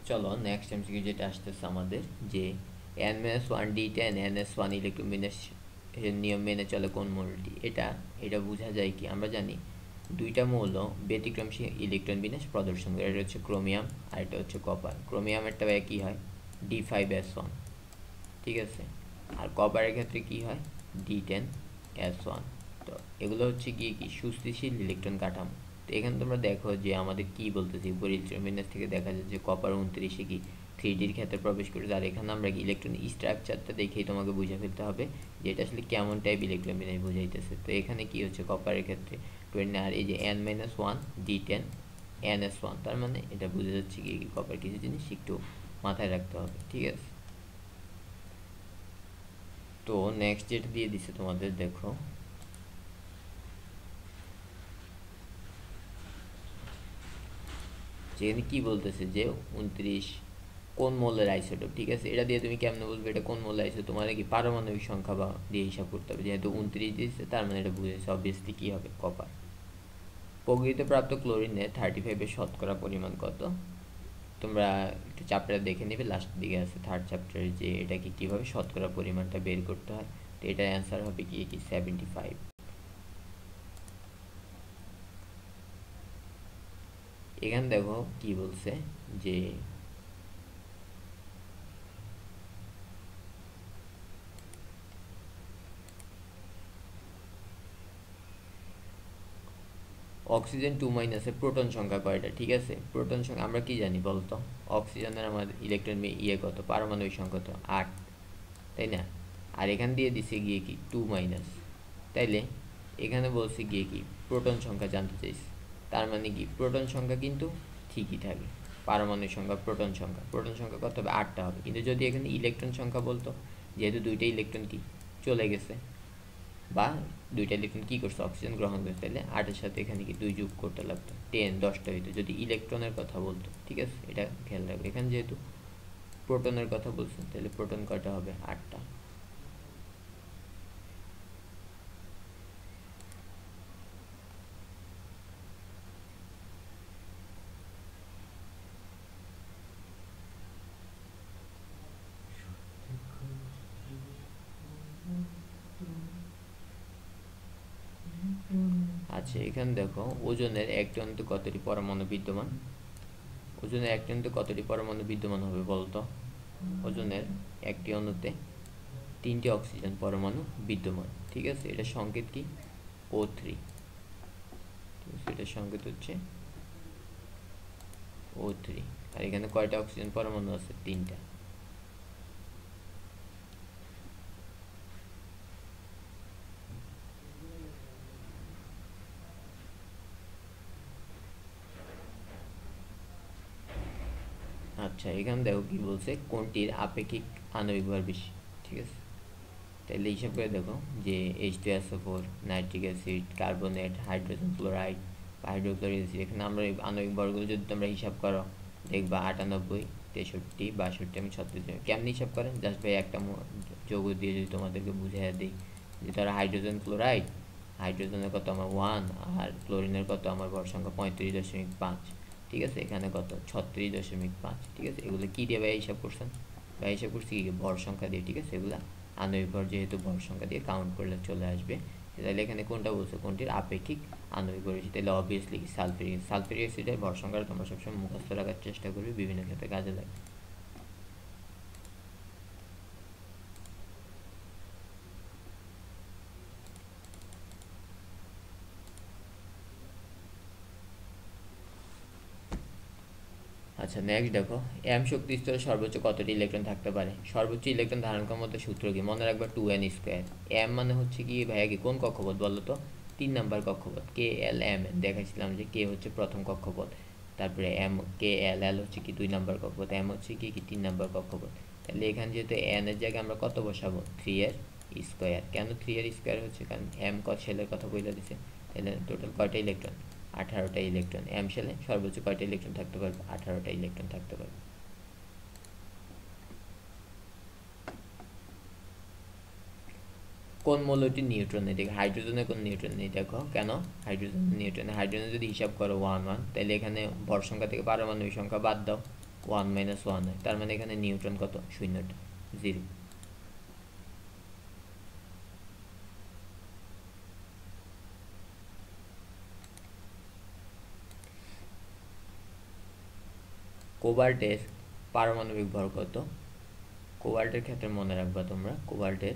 চলো next MCQ যেটা আসতেছে আমাদের যে n-1 d10 ns1 ইলেকট্রন বিন্যাস নিয়ম মেনে চলে কোন মৌলটি? এটা বোঝা যায় কি, আমরা জানি দুইটা মৌল ব্যতিক্রমশীল ইলেকট্রন বিন্যাস প্রদর্শন করে। এটা হচ্ছে ক্রোমিয়াম আর এটা হচ্ছে কপার। ক্রোমিয়ামেরটা কি হয় d5s1, ঠিক আছে, আর কপারের ক্ষেত্রে কি হয় d10s1। তো এগুলো হচ্ছে গিয়ে কি সুস্থিশীল ইলেকট্রন কাঠামো। তো এখানে তোমরা দেখো যে আমাদের কি বলতেছি, ইলেকট্রন বিন্যাস থেকে দেখা যায় যে কপার 29 কি 3Dর ক্ষেত্রে প্রবেশ করে। আর এখানে আমরা কি ইলেকট্রন স্ট্রাকচারটা দেখেই তোমাকে বুঝে ফেলতে হবে যে এটা আসলে কেমন টাইপ ইলেকট্রন বিন্যাস বোঝাইতেছে। তো এখানে কি হচ্ছে কপারের ক্ষেত্রে 20, আর এই যে n-1 d10 ns1, তার মানে এটা বোঝা যাচ্ছে কি কপার কিছু জিনিস একটু মাথায় রাখতে হবে, ঠিক আছে। তো নেক্সট যেটা দিয়ে দিছে তোমাদের, দেখো যেখানে কি বলতেছে যে 29 কোন মৌলের আইসোটোপ, ঠিক আছে। এটা দিয়ে তুমি কেমনে বলবে এটা কোন মৌলের আইসোটোপ? তোমার কি পারমাণবিক সংখ্যা বা দিয়ে হিসাব করতে হবে। যেহেতু 29 দিয়েছে তার মানে এটা বুঝেছে অবভিয়াসলি কি হবে, কপার। প্রকৃতিতে প্রাপ্ত ক্লোরিনের 35-এর শতকরা পরিমাণ কত? তোমরা একটু চ্যাপ্টার দেখে নেবে, লাস্টের দিকে আছে থার্ড চ্যাপ্টারে যে এটাকে কিভাবে শতকরা পরিমাণটা বের করতে হয়। তো এটার অ্যান্সার হবে কি 75। এখানে দেখো কি বলছে যে অক্সিজেন 2- প্রোটন সংখ্যা কয়টা, ঠিক আছে। প্রোটন সংখ্যা আমরা কি জানি বলতো, অক্সিজেনের আমাদের ইলেকট্রন কত, পারমাণবিক সংখ্যা তো 8, তাই না। আর এখান দিয়ে দিছে গিয়ে কি 2-, তাইলে এখানে বলছে গিয়ে কি প্রোটন সংখ্যা জানতে চাইছে। তার মানে কি প্রোটন সংখ্যা কিন্তু ঠিকই থাকে, পারমাণবিক সংখ্যা প্রোটন সংখ্যা কত হবে 8টা হবে। কিন্তু যদি এখানে ইলেকট্রন সংখ্যা বলতো, যেহেতু দুইটা ইলেকট্রন কি চলে গেছে বা দুইটা ইলেকট্রন কি করছে অক্সিজেন গ্রহণ করছে, তাহলে 8-এর সাথে এখানে কি 2 যোগ করতে লাগতো, 10-10টা হইতো যদি ইলেকট্রনের কথা বলতো, ঠিক আছে। এটা খেয়াল রাখবে। এখানে যেহেতু প্রোটনের কথা বলছে তাহলে প্রোটন কয়টা হবে 8টা। আচ্ছা এখানে দেখো ওজনের একটি অণুতে কতটি পরমাণু বিদ্যমান? ওজনের একটি অণুতে কতটি পরমাণু বিদ্যমান হবে বলতো? ওজনের একটি অণুতে 3টি অক্সিজেন পরমাণু বিদ্যমান, ঠিক আছে। এটা সংকেত কি O3, ঠিক আছে, এটার সংকেত হচ্ছে O3। আর এখানে কয়টা অক্সিজেন পরমাণু আছে? 3টা। আচ্ছা এখানে দেখো কি বলছে, কোনটির আপেক্ষিক আণবিক ভর বেশি, ঠিক আছে। তাহলে হিসাব করে দেখো যে H2SO4, nitric acid, carbonate, hydrogen chloride বা হাইড্রোক্লোরিক অ্যাসিড, এখানে আমরা এই আণবিক ভরগুলো যদি তোমরা হিসাব করো দেখবা 98, 63, 62 এবং 36। কেমনি হিসাব করেন? জাস্ট ভাই একটা যৌগ দিয়ে যদি তোমাদেরকে বুঝিয়ে দিই যে ধরো হাইড্রোজেন ক্লোরাইড, হাইড্রোজেনের কত আমার 1 আর ক্লোরিনের কত আমার ভর সংখ্যা 35.5, ঠিক আছে। এখানে কত 36.5, ঠিক আছে। এগুলো কি দিয়ে ভাই হিসাব করছেন? ভাই হিসাব করছি কি ভর সংখ্যা দিয়ে, ঠিক আছে। এগুলা আণবিক ভর যেহেতু ভর সংখ্যা দিয়ে কাউন্ট করলে চলে আসবে। তাহলে এখানে কোনটা বলছে, কোনটির আপেক্ষিক আণবিক ভর বেশি? তাহলে অবভিয়াসলি সালফিউরিক অ্যাসিডের ভর সংখ্যাটা তোমরা সবসময় মুখস্থ রাখার চেষ্টা করবে, বিভিন্ন ক্ষেত্রে কাজে লাগে। আচ্ছা নেক্সট দেখো, এম শক্তি স্তরে সর্বোচ্চ কতটি ইলেকট্রন থাকতে পারে? সর্বোচ্চ ইলেকট্রন ধারণ ক্ষমতার সূত্র কি মনে রাখবা 2n²। এম মানে হচ্ছে কি ভাইয়া কি কোন কক্ষপথ বলো তো? 3 নাম্বার কক্ষপথ, KLMN দেখাইছিলাম যে কে হচ্ছে প্রথম কক্ষপথ, তারপরে এম KLL হচ্ছে কি 2 নাম্বার কক্ষপথ, এম হচ্ছে কি 3 নাম্বার কক্ষপথ। তাহলে এখানে যেহেতু এন এর জায়গায় আমরা কত বসাবো 3 এর স্কোয়ার। কেন 3 এর স্কোয়ার হচ্ছে? কারণ এম শেলের কথা বলে দিছে। তাহলে টোটাল কয়টা ইলেকট্রন? 18টা ইলেকট্রন। এম শেলে সর্বোচ্চ কয়টা ইলেকট্রন থাকতে পারবে? 18টা ইলেকট্রন থাকতে পারবে। কোন মৌলটি নিউট্রন নেই? দেখো হাইড্রোজেনের কোন নিউট্রন নেই, দেখো কেন হাইড্রোজেন নিউট্রন। হাইড্রোজেন যদি হিসাব করো 1-1, তাহলে এখানে ভর সংখ্যা থেকে পারমাণবিক সংখ্যা বাদ দাও, 1 মাইনাস 1 হয়, তার মানে এখানে নিউটন কত? শূন্যটা, 0। কোবাল্টের পারমাণবিক ভর কত? কোবাল্টের ক্ষেত্রে মনে রাখবা তোমরা, কোবাল্টের